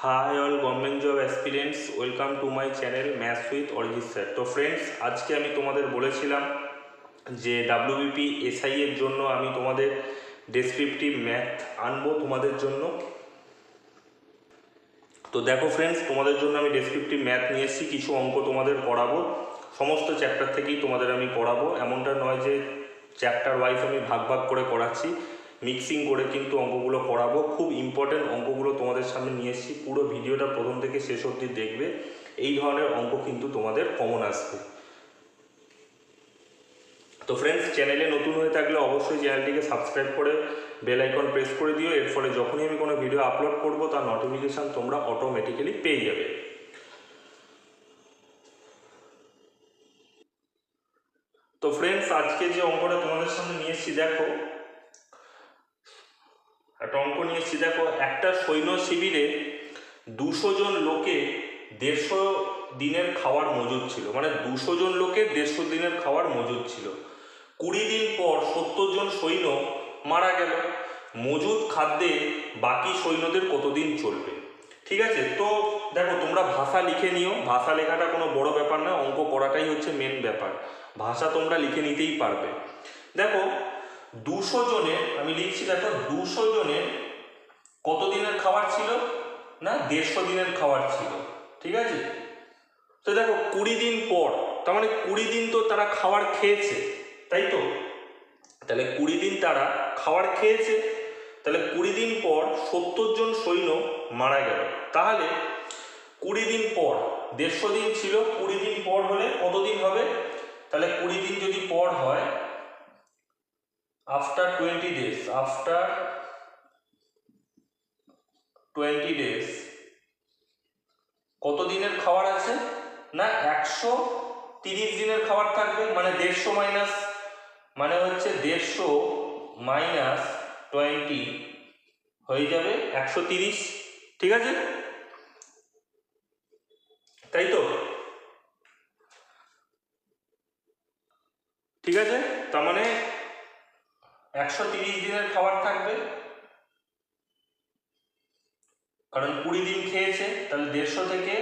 High all government job aspirants welcome to my channel maths with Arijit sir. তো friends, আজকে আমি তোমাদের বলেছিলাম যে ডাব্লিউবিপি এসআই এর জন্য আমি তোমাদের ডেসক্রিপটিভ ম্যাথ আনবো তোমাদের জন্য। তো দেখো ফ্রেন্ডস, তোমাদের জন্য আমি ডেসক্রিপটিভ ম্যাথ নিয়ে এসেছি, কিছু অঙ্ক তোমাদের করাবো, সমস্ত চ্যাপ্টার থেকেই তোমাদের আমি করাবো। এমনটা নয় যে চ্যাপ্টার ওয়াইজ আমি ভাগ ভাগ করে করাচ্ছি, মিক্সিং করে কিন্তু অঙ্কগুলো করাবো। খুব ইম্পর্টেন্ট অঙ্কগুলো তোমাদের সামনে নিয়ে এসেছি, পুরো ভিডিওটা প্রথম থেকে শেষ অবধি দেখবে, এই ধরনের অঙ্ক কিন্তু তোমাদের কমন আসবে। তো ফ্রেন্ডস, চ্যানেলে নতুন হয়ে থাকলে অবশ্যই চ্যানেলটিকে সাবস্ক্রাইব করে বেল আইকন প্রেস করে দিও, এর ফলে যখনই আমি কোনো ভিডিও আপলোড করব তার নোটিফিকেশান তোমরা অটোমেটিক্যালি পেয়ে যাবে। তো ফ্রেন্ডস, আজকে যে অঙ্কটা তোমাদের সামনে নিয়ে এসেছি, দেখো একটা অঙ্ক নিয়ে এসেছি। দেখো, একটা সৈন্য শিবিরে 200 জন লোকে 150 দিনের খাওয়ার মজুদ ছিল, মানে 200 জন লোকের 150 দিনের খাওয়ার মজুদ ছিল। 20 দিন পর 70 জন সৈন্য মারা গেল। মজুদ খাদ্যে বাকি সৈন্যদের কতদিন চলবে? ঠিক আছে, তো দেখো তোমরা ভাষা লিখে নিও, ভাষা লেখাটা কোনো বড় ব্যাপার না, অঙ্ক করাটাই হচ্ছে মেন ব্যাপার। ভাষা তোমরা লিখে নিতেই পারবে। দেখো 200 জনের, আমি লিখছি, দেখো 200 জনের কত দিনের খাবার ছিল? না, 150 দিনের খাবার ছিল। ঠিক আছে, তো দেখো 20 দিন পর, তার মানে 20 দিন তো তারা খাবার খেয়েছে, তাই তো? তাহলে 20 দিন তারা খাবার খেয়েছে, তাহলে 20 দিন পর 70 জন সৈন্য মারা গেল। তাহলে 20 দিন পর 150 দিন ছিল, 20 দিন পর হলে কত দিন হবে? তাহলে 20 দিন যদি পর হয়, আফটার 20 ডেজ, আফটার 20 ডেজ কত দিনের খাবার আছে? না, 130 দিনের খাবার থাকবে। মানে 150 মাইনাস, মানে হচ্ছে 150 মাইনাস 20 হয়ে যাবে 130। ঠিক আছে, তাই তো? ঠিক আছে, তার মানে 130 দিনের খাবার থাকবে, কারণ 20 দিন খেয়েছে। তাহলে 150 থেকে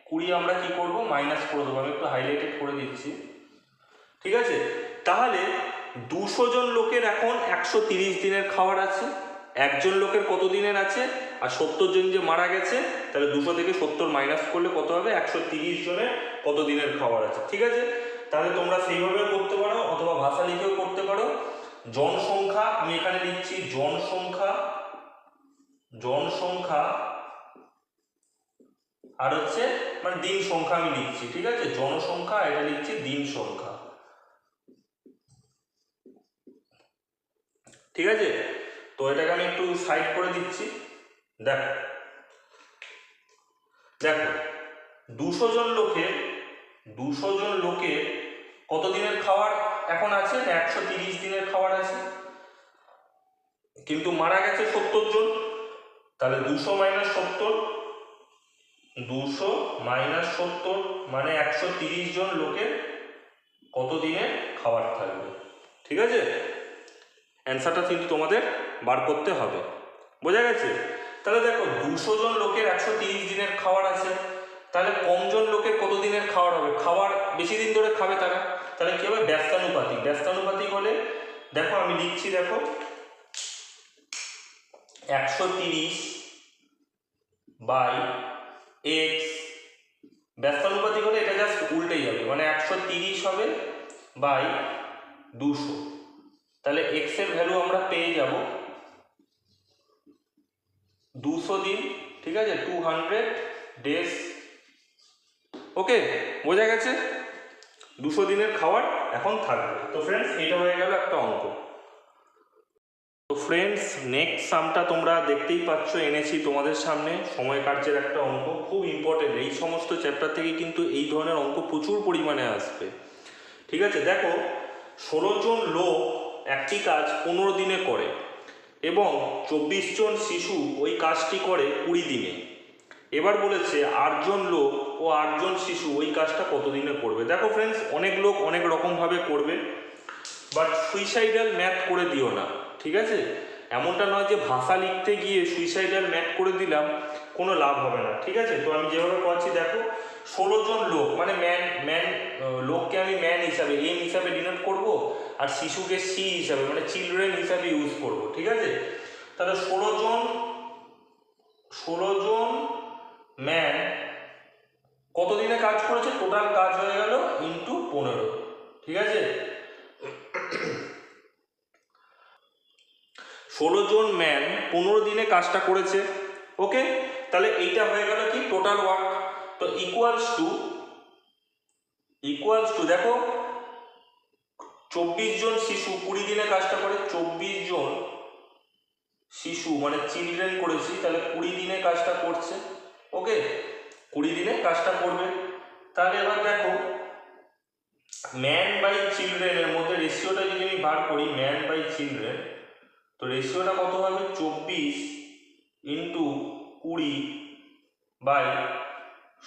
20 আমরা কি করব? মাইনাস করে দেবো। আমি একটু হাইলাইটেড করে দিচ্ছি। ঠিক আছে, তাহলে 200 জন লোকের এখন 130 দিনের খাবার আছে, একজন লোকের কত দিনের আছে? আর 70 জন যে মারা গেছে, তাহলে 200 থেকে 70 মাইনাস করলে কত হবে? 130 জনের কত দিনের খাবার আছে। ঠিক আছে, তাহলে তোমরা সেইভাবেও করতে পারো, অথবা ভাষা লিখেও করতে পারো। জনসংখ্যা আমি এখানে লিখছি, জনসংখ্যা, জনসংখ্যা আর হচ্ছে মানে দিন সংখ্যা আমি লিখছি। ঠিক আছে, জনসংখ্যা, এটা লিখছি দিন সংখ্যা। ঠিক আছে, তো এটাকে আমি একটু সাইড করে দিচ্ছি। দেখো দেখো 200 জন লোকের, 200 জন লোকের কত দিনের খাবার এখন আছে? 130 দিনের খাবার আছে, কিন্তু মারা গেছে 70 জন। তাহলে 200 মাইনাস 70, 200 মাইনাস 70 মানে 130 জন লোকের কত দিনের খাবার থাকবে। ঠিক আছে, অ্যান্সারটা কিন্তু তোমাদের বার করতে হবে। বোঝা গেছে? তাহলে দেখো 200 জন লোকের 130 দিনের খাবার আছে, তাহলে কমজন লোকের কত দিনের খাবার হবে? খাবার বেশি দিন ধরে খাবে তারা, তাহলে কি হবে? ব্যস্তানুপাতিক। ব্যস্তানুপাতিক হলে দেখো আমি লিখছি, দেখো 130 বাই এক্স, ব্যস্তানুপাতিক হলে এটা জাস্ট উল্টেই যাবে, মানে 130 হবে বাই 200। তাহলে এক্স এর ভ্যালু আমরা পেয়ে যাব 200 দিন। ঠিক আছে, 200 ডেজ। ওকে, বোঝা গেছে? 200 দিনের খাবার এখন থাকবে। তো ফ্রেন্ডস, এটা হয়ে গেল একটা অঙ্ক। তো ফ্রেন্ডস, নেক্সট সামটা তোমরা দেখতেই পাচ্ছ, এনেছি তোমাদের সামনে সময় কার্যের একটা অঙ্ক, খুব ইম্পর্টেন্ট। এই সমস্ত চ্যাপ্টার থেকে কিন্তু এই ধরনের অঙ্ক প্রচুর পরিমাণে আসবে। ঠিক আছে, দেখো 16 জন লোক একটি কাজ 15 দিনে করে এবং 24 জন শিশু ওই কাজটি করে 20 দিনে। এবার বলেছে 8 জন লোক ও 8 জন শিশু ওই কাজটা কত দিনে করবে। দেখো ফ্রেন্ডস, অনেক লোক অনেক রকমভাবে করবে, বাট সুইসাইডাল ম্যাথ করে দিও না। ঠিক আছে, এমনটা নয় যে ভাষা লিখতে গিয়ে সুইসাইডাল ম্যাট করে দিলাম, কোনো লাভ হবে না, ঠিক আছে। তো আমি যেভাবে করছি দেখো, 16 জন লোক, মানে লোককে আমি ম্যান হিসাবে, এম হিসাবে ডিনোট করব, আর শিশুকে সি হিসাবে মানে চিলড্রেন হিসাবে ইউজ করব, ঠিক আছে। তাহলে 16 জন ম্যান কতদিনে কাজ করেছে, টোটাল কাজ হয়ে গেল ইন্টু 15, ঠিক আছে। 16 জন ম্যান 15 দিনে কাজটা করেছে, ওকে। তাহলে এইটা হয়ে গেল কি টোটাল ওয়ার্ক। তো ইকুয়ালস টু দেখো 24 জন শিশু 20 দিনে কাজটা করে, 24 জন শিশু মানে চিলড্রেন করেছি, তাহলে 20 দিনে কাজটা করছে, ওকে, 20 দিনে কাজটা করবে। তাহলে এবার দেখো ম্যান বাই চিলড্রেনের মধ্যে রেশিওটা যদি আমি বার করি, ম্যান বাই চিলড্রেন, তো রেশিওটা কত হবে, 24 ইন্টু 20 বাই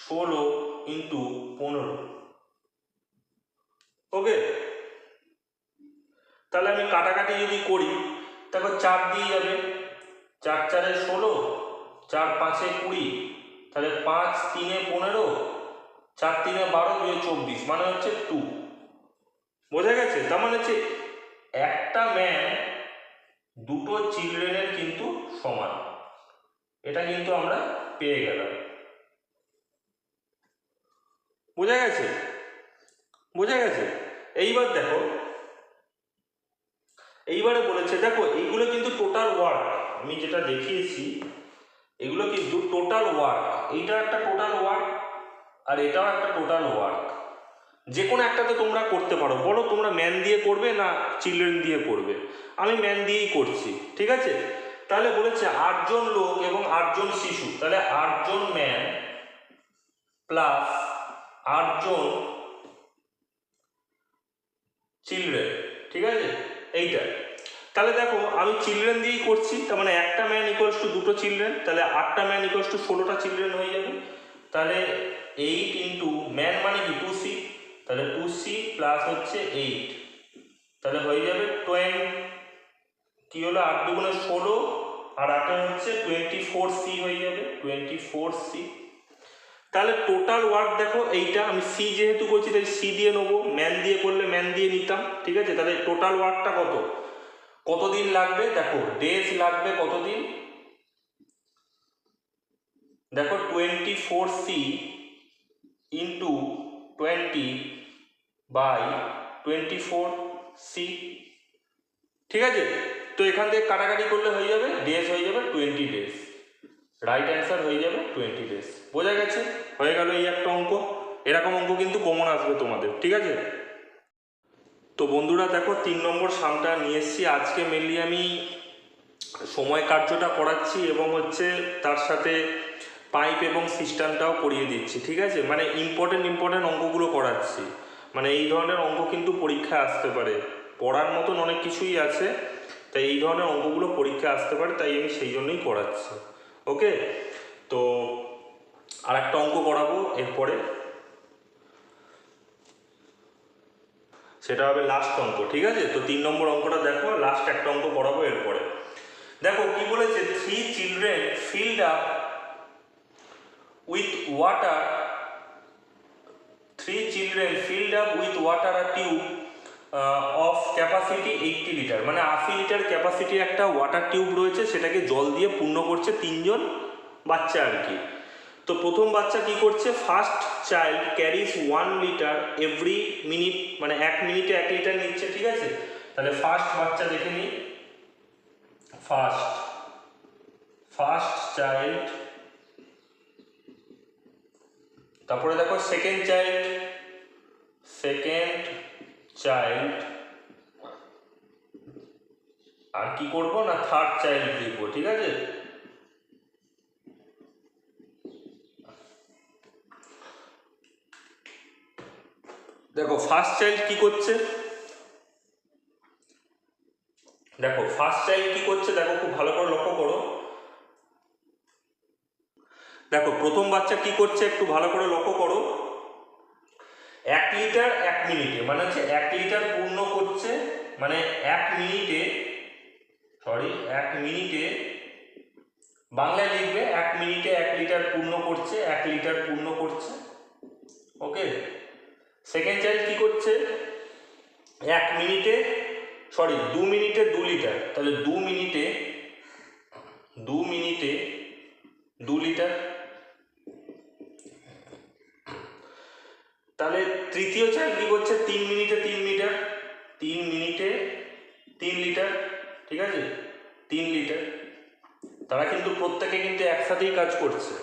16 ইন্টু 15, ওকে। তাহলে আমি কাটাকাটি যদি করি, তারপর 4 দিয়ে যাবে, 4 4 16, 4 5 20, তাহলে 5 3 15, 4 3 12 2 24, মানে হচ্ছে 2, বোঝা গেছে। তার মানে হচ্ছে একটা ম্যান দুটো চিলড্রেনের কিন্তু সমান, এটা কিন্তু আমরা পেয়ে গেলাম, বোঝা গেছে। এইবার দেখো, এইবারে বলেছে দেখো এইগুলো কিন্তু টোটাল ওয়ার্ক, আমি যেটা দেখিয়েছি এগুলো কিন্তু টোটাল ওয়ার্ক, এইটা একটা টোটাল ওয়ার্ক আর এটাও একটা টোটাল ওয়ার্ক। যে কোনো একটাতে তোমরা করতে পারো, বলো তোমরা ম্যান দিয়ে করবে না চিলড্রেন দিয়ে করবে, আমি ম্যান দিয়েই করছি, ঠিক আছে। তাহলে বলেছে 8 জন লোক এবং 8 জন শিশু, তাহলে 8 জন ম্যান প্লাস 8 জন চিলড্রেন, ঠিক আছে এইটা। তাহলে দেখো আমি চিলড্রেন দিয়েই করছি, তার মানে একটা ম্যান ইকুয়ালস টু দুটো চিলড্রেন, তাহলে 8টা ম্যান ইকুয়ালস টু 16টা চিলড্রেন হয়ে যাবে। তাহলে 8 ইন্টু ম্যান মানে কি 2c, তাহলে 2c প্লাস হচ্ছে 8, তাহলে হয়ে যাবে 20, কি হলো 8 দুগুণে 16 আর 8 হচ্ছে 24c হয়ে যাবে, 24c। তাহলে টোটাল ওয়ার্ক দেখো এইটা আমি সি যেহেতু করছি তাই সি দিয়ে নেবো, ম্যান দিয়ে করলে ম্যান দিয়ে নিতাম, ঠিক আছে। তাহলে টোটাল ওয়ার্কটা কতদিন লাগবে, দেখো ডেজ লাগবে কতদিন, দেখো 24c ইন্টু 20 বাই 24c, ঠিক আছে। তো এখান থেকে কাটাকাটি করলে হয়ে যাবে, ডেজ হয়ে যাবে 20 ডেজ, রাইট অ্যান্সার হয়ে যাবে 20 ডেজ, বোঝা গেছে। হয়ে গেল এই একটা অঙ্ক, এরকম অঙ্ক কিন্তু কমন আসবে তোমাদের, ঠিক আছে। তো বন্ধুরা দেখো 3 নম্বর সামটা নিয়ে এসেছি, আজকে মেনলি আমি সময় কার্যটা করাচ্ছি এবং হচ্ছে তার সাথে পাইপ এবং সিস্টেমটাও করিয়ে দিচ্ছি, ঠিক আছে। মানে ইম্পর্টেন্ট অঙ্কগুলো করাচ্ছি, মানে এই ধরনের অঙ্ক কিন্তু পরীক্ষায় আসতে পারে, পড়ার মতন অনেক কিছুই আছে, তাই এই ধরনের অঙ্কগুলো পরীক্ষায় আসতে পারে, তাই আমি সেই জন্যই করাচ্ছি, ওকে। তো আর একটা অঙ্ক করাবো এরপরে, সেটা হবে লাস্ট অঙ্ক, ঠিক আছে। তো 3 নম্বর অঙ্কটা দেখো, লাস্ট একটা অঙ্ক করাবো এরপরে। দেখো কি বলেছে, 3 children filled up with water, 3 children filled up with water a tube of capacity 80 litre, মানে 80 লিটার ক্যাপাসিটি একটা ওয়াটার টিউব রয়েছে, সেটাকে জল দিয়ে পূর্ণ করছে 3 জন বাচ্চা আর কি। তো প্রথম বাচ্চা কি করছে, first child carries 1 litre every minute, মানে 1 মিনিটে 1 লিটার নিচ্ছে, ঠিক আছে। তাহলে ফার্স্ট বাচ্চা দেখে নিই, ফার্স্ট চাইল্ড, তারপরে দেখো সেকেন্ড চাইল্ড, আর কি করব না থার্ড চাইল্ড লিখবো, ঠিক আছে। দেখো ফার্স্ট চাইল্ড কি করছে, দেখো খুব ভালো করে লক্ষ্য করো, দেখো প্রথম বাচ্চা কি করছে একটু ভালো করে লক্ষ্য করো, 1 লিটার 1 মিনিটে, মানে হচ্ছে 1 লিটার পূর্ণ করছে, মানে 1 মিনিটে সরি 1 মিনিটে, বাংলায় লিখবে 1 মিনিটে 1 লিটার পূর্ণ করছে, 1 লিটার পূর্ণ করছে। ওকে, সেকেন্ড চাইল্ড কি করছে, 1 মিনিটে 2 মিনিটে 2 লিটার, তাহলে 2 মিনিটে 2 লিটার। তাহলে তৃতীয় চাইল্ড কি করছে, 3 মিনিটে 3 লিটার, 3 মিনিটে 3 লিটার, ঠিক আছে, 3 লিটার। তারা কিন্তু প্রত্যেকে কিন্তু একসাথেই কাজ করছে।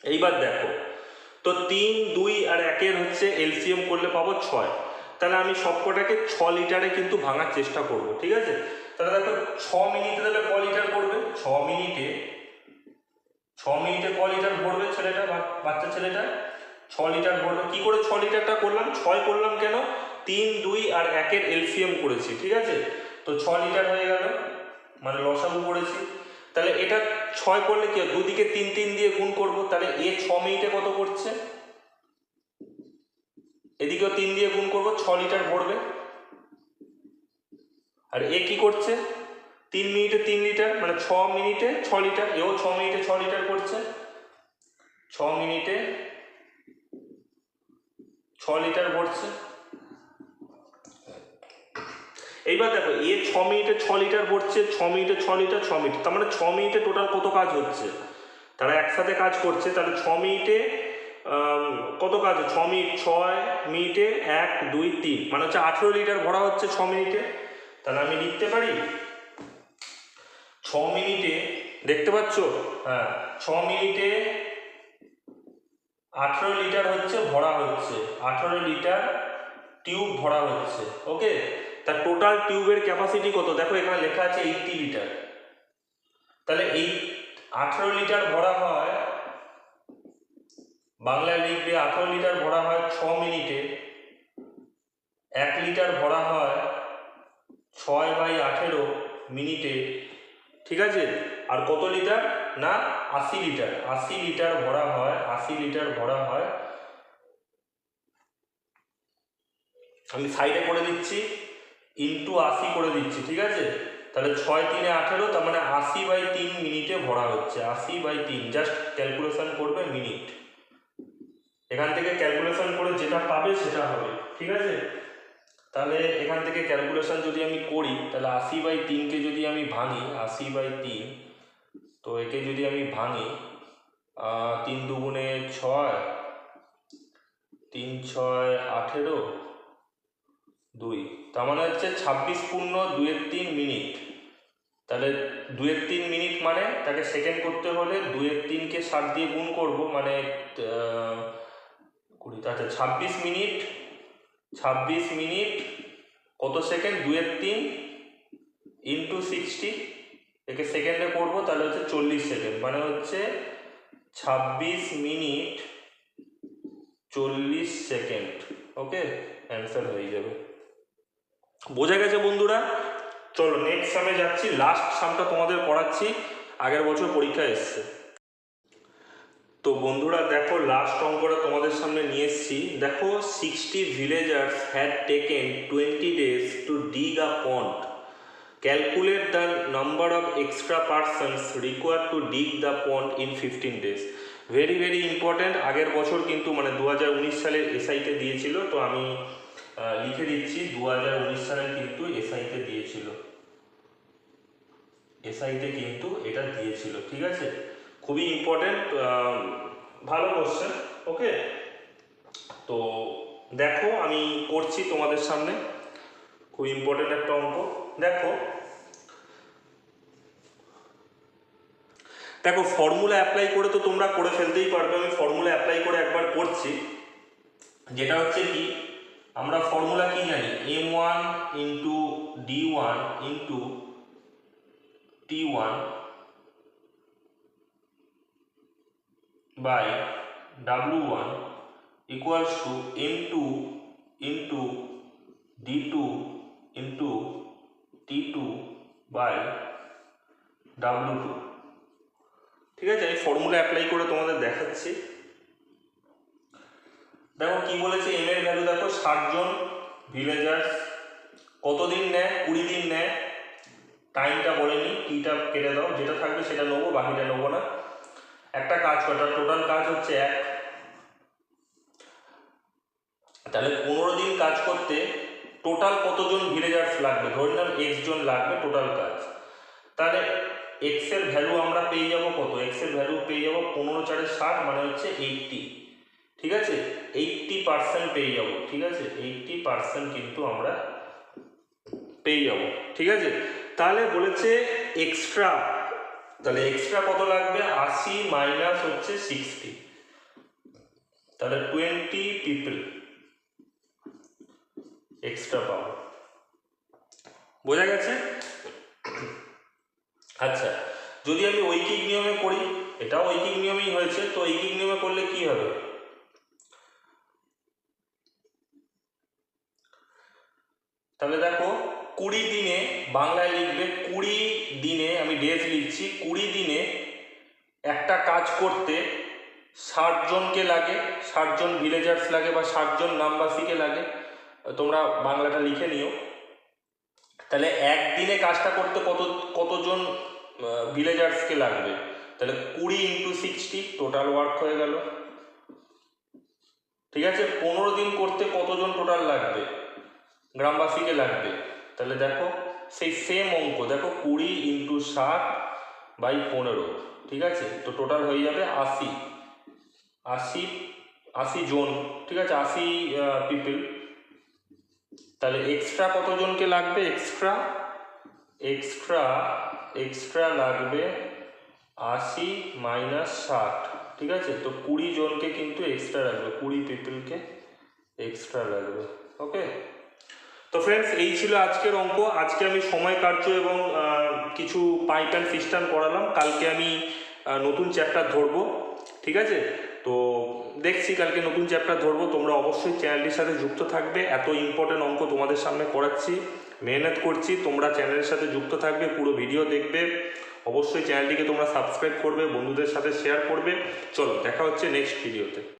এইবার দেখো তো 3, 2 আর 1 হচ্ছে এলসিএম করলে পাবো 6, তাহলে আমি সবকটাকে 6 লিটারে কিন্তু ভাঙার চেষ্টা করব, ঠিক আছে। তাহলে দেখো 6 মিনিটে তাহলে ক লিটার করবে, 6 মিনিটে ক লিটার ভরবে ছেলেটা, বাচ্চা ছেলেটা 6 লিটার ভরবে। কি করে 6 লিটারটা করলাম, 6 করলাম কেন, 3, 2 আর 1 এলসিএম করেছি, ঠিক আছে। তো 6 লিটার হয়ে গেল, মানে লসাগু করেছি। তাহলে এটা 6 করলে কি, দুদিকে 3 3 দিয়ে গুণ করব, তাহলে 6 মিনিটে কত করছে, এদিকেও 3 দিয়ে গুণ করব, 6 লিটার ভরবে। আর কি করছে, 3 মিনিটে 3 লিটার, মানে 6 মিনিটে 6 লিটার, 6 মিনিটে 6 লিটার করছে, 6 মিনিটে 6 লিটার ভরছে। এইবার দেখো 6 মিনিটে 6 লিটার ভরছে, 6 মিনিটে 6 লিটার, 6 মিনিট, তার মানে 6 মিনিটে টোটাল কত কাজ হচ্ছে, তারা একসাথে কাজ করছে। তাহলে 6 মিনিটে কত কাজ, 6 মিনিট 6 মিনিটে 1 2 3, মানে হচ্ছে 18 লিটার ভরা হচ্ছে 6 মিনিটে। তাহলে আমি লিখতে পারি 6 মিনিটে, দেখতে পাচ্ছ, হ্যাঁ 6 মিনিটে 18 লিটার হচ্ছে ভরা হচ্ছে, 18 লিটার টিউব ভরা হচ্ছে। ওকে, তার টোটাল টিউবের ক্যাপাসিটি কত, দেখো এখানে লেখা আছে 80 লিটার। তাহলে এই 18 লিটার ভরা হয়, বাংলায় লিখবে 18 লিটার ভরা হয় 6 মিনিটে, 1 লিটার ভরা হয় 6/18 মিনিটে, ঠিক আছে। আর কত লিটার না, 80 লিটার, 80 লিটার ভরা হয়, 80 লিটার ভরা হয়, আমি সাইডে করে দিচ্ছি, ইন্টু 80 করে দিচ্ছি, ঠিক আছে। তাহলে 6 3 18, তার মানে 80/3 মিনিটে ভরা হচ্ছে, 80/3, জাস্ট ক্যালকুলেশন করবে মিনিট, এখান থেকে ক্যালকুলেশন করে যেটা পাবে সেটা হবে, ঠিক আছে। তাহলে এখান থেকে ক্যালকুলেশন যদি আমি করি, তাহলে 80/3কে যদি আমি ভাঙি, 80/3, তো একে যদি আমি ভাঙি, 3 দুগুণে 6, 3 6 18, 2, তার মানে হচ্ছে 26 পূর্ণ 2/3 মিনিট। তাহলে 2/3 মিনিট মানে তাকে সেকেন্ড করতে হলে 2/3কে 7 দিয়ে গুণ করব, মানে 20, আচ্ছা 26 মিনিট কত সেকেন্ড, 2/3 ইন্টু 60, একে সেকেন্ডে করবো, তাহলে হচ্ছে 40 সেকেন্ড, মানে হচ্ছে 26 মিনিট 40 সেকেন্ড। ওকে, অ্যান্সার হয়ে যাবে। বোঝা গেছে বন্ধুরা? চলো নেক্সট সামে যাচ্ছি, লাস্ট সামটা তোমাদের করাচ্ছি, আগের বছর পরীক্ষায় এসছে। তো বন্ধুরা দেখো লাস্ট অঙ্কটা তোমাদের সামনে নিয়ে এসেছি। দেখো 60 villagers had taken 20 days to dig a pond. Calculate the number of extra persons required to dig the pond in 15 days. Very very important, আগের বছর কিন্তু মানে 2019 সালের এসআইতে দিয়েছিল, তো আমি লিখে দিচ্ছি 2019 সালের কিন্তু এসআইতে দিয়েছিল, এসআইতে কিন্তু এটা দিয়েছিল, ঠিক আছে। খুবই ইম্পর্টেন্ট, ভালো কোশ্চেন। ওকে, তো দেখো আমি করছি তোমাদের সামনে, খুব ইম্পর্টেন্ট একটা অঙ্ক। দেখো দেখো ফর্মুলা অ্যাপ্লাই করে তো তোমরা করে ফেলতেই পারবে, আমি ফর্মুলা অ্যাপ্লাই করে একবার করছি, যেটা হচ্ছে কি, আমরা ফর্মুলা কি জানি, m1 into d1 into t1 by w1 equals to m2 into d2 into t2 by w2, ঠিক আছে। আমি ফর্মুলা অ্যাপ্লাই করে তোমাদের দেখাচ্ছি। দেখো কি বলেছে, এম এর ভ্যালু দেখো 60 জন ভিলেজার্স, কতদিন নেয়, 20 দিন নেয়, টাইমটা বলেনি, টিটা কেটে দাও, যেটা থাকবে সেটা নেবো, বাকিটা নেবো না। একটা কাজ করা, টোটাল কাজ হচ্ছে 1, তাহলে 15 দিন কাজ করতে টোটাল কতজন ভিলেজার্স লাগবে, ধরে নিলাম x জন লাগবে টোটাল কাজ। তাহলে x এর ভ্যালু আমরা পেয়ে যাব কত, x এর ভ্যালু পেয়ে যাব 15 4 60 মানে হচ্ছে 80, ঠিক আছে, 80% পেয়ে যাব, ঠিক আছে, 80% কিন্তু আমরা পেয়ে যাব, ঠিক আছে। তাহলে বলেছে এক্সট্রা, তাহলে এক্সট্রা কত লাগবে, 80 মাইনাস হচ্ছে 60, তাহলে 20 পিপল এক্সট্রা পাবো, বোঝা গেছে। আচ্ছা, যদি আমি ঐকিক নিয়মে করি, এটাও ঐকিক নিয়মেই হয়েছে, তো ঐকিক নিয়মে করলে কি হবে, তাহলে দেখো 20 দিনে, বাংলায় লিখবে 20 দিনে, আমি ডেজ লিখছি, 20 দিনে একটা কাজ করতে 60 জনকে লাগে, 60 জন ভিলেজার্স লাগে বা 60 জন গ্রামবাসীকে লাগে, তোমরা বাংলাটা লিখে নিও। তাহলে একদিনে কাজটা করতে কতজন ভিলেজার্সকে লাগবে, তাহলে 20 × 60 টোটাল ওয়ার্ক হয়ে গেল, ঠিক আছে। 15 দিন করতে কতজন টোটাল লাগবে, গ্রামবাসীকে লাগবে, তাহলে দেখো সেই সেম অঙ্ক, দেখো 20 × 60 / 15, ঠিক আছে, তো টোটাল হয়ে যাবে 80 জন, ঠিক আছে, 80 পিপল। তাহলে এক্সট্রা কতজনকে লাগবে, এক্সট্রা লাগবে 80 মাইনাস 60, ঠিক আছে, তো 20 জনকে কিন্তু এক্সট্রা লাগবে, 20 পিপলকে এক্সট্রা লাগবে, ওকে। তো ফ্রেন্ডস, এই ছিল আজকের অঙ্ক। আজকে আমি সময় কার্য এবং কিছু পাইপ অ্যান্ড সিস্টেম করালাম, কালকে আমি নতুন চ্যাপ্টার ধরবো, ঠিক আছে। তো দেখছি কালকে নতুন চ্যাপ্টার ধরবো, তোমরা অবশ্যই চ্যানেলটির সাথে যুক্ত থাকবে, এত ইম্পর্টেন্ট অঙ্ক তোমাদের সামনে করাচ্ছি, মেহনত করছি, তোমরা চ্যানেলের সাথে যুক্ত থাকবে, পুরো ভিডিও দেখবে, অবশ্যই চ্যানেলটিকে তোমরা সাবস্ক্রাইব করবে, বন্ধুদের সাথে শেয়ার করবে। চলো দেখা হচ্ছে নেক্সট ভিডিওতে।